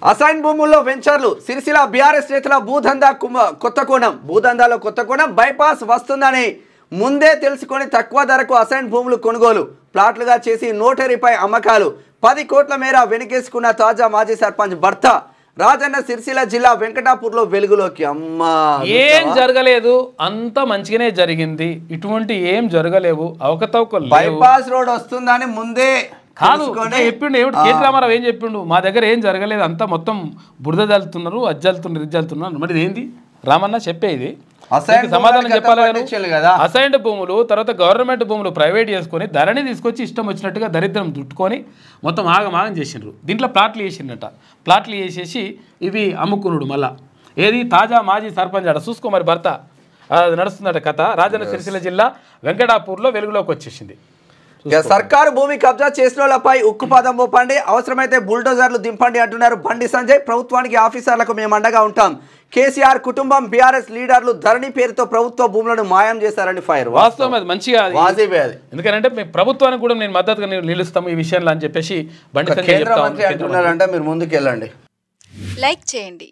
assign భూముల్లో వెంచర్లు Sircilla BRS నేతల భూదందా కొత్త కోణం భూదందాలో కొత్త కోణం బైపాస్ వస్తుందని ముందే తెలుసుకొని తక్కువ ధరకు అసైన్ భూములు కొనుగోలు ప్లాట్లుగా చేసి నోటరీపై అమ్మకాలు 10 కోట్ల మేర వెనుకేసుకున్న తాజా మాజీ సర్పంచ్ భర్త రాజన్న సిరిసిల్ల జిల్లా వెంకటాపూర్లో వెలుగులోకి అమ్మా ఏం జరగలేదు అంత మంచిగానే జరిగింది ఇటువంటి ఏం జరగలేవు అవకతవకలు బైపాస్ రోడ్ వస్తుందని ముందే కాదు చెప్పిండు ఏమిటి కేటీ రామారావు ఏం చెప్పిండు మా దగ్గర ఏం జరగలేదు అంతా మొత్తం బురద జల్లుతున్నారు అజ్జల్తున్నారు ఇజ్జల్తున్నారు మరి ఏంది రామన్న చెప్పేది సమాధానం చెప్పాలి కదా అసైన్డ్ భూములు తర్వాత గవర్నమెంట్ భూములు ప్రైవేట్ చేసుకొని ధరని తీసుకొచ్చి ఇష్టం వచ్చినట్టుగా దరిద్రం దుట్టుకొని మొత్తం ఆగమాగం చేసిండ్రు దీంట్లో ప్లాట్లు చేసిండట ప్లాట్లు చేసేసి ఇవి అమ్ముకున్నాడు మళ్ళా ఏది తాజా మాజీ సర్పంచ్ అట చూసుకో మరి భర్త అది నడుస్తుందట కథ రాజన్న సిరిసిల్ల జిల్లా వెంకటాపూర్లో వెలుగులోకి వచ్చేసింది సర్కారు భూమి కబ్జా చేసినోళ్లపై ఉక్కుపాదం మోపండి అవసరమైతే బుల్డోజర్లు దింపండి అంటున్నారు బండి సంజయ్ ప్రభుత్వానికి ఆఫీసర్లకు మేము అండగా ఉంటాం కేసీఆర్ కుటుంబం బీఆర్ఎస్ లీడర్లు ధరణి పేరుతో ప్రభుత్వ భూములను మాయం చేశారని ఫైర్ వాస్తవం అది మంచిగా ఎందుకంటే మీ ప్రభుత్వానికి కూడా నేను మద్దతుగా నిలుస్తాము ఈ విషయంలో అని చెప్పేసి బండి సంజయ్ అంటున్నారంటే మీరు ముందుకు వెళ్ళండి లైక్ చేయండి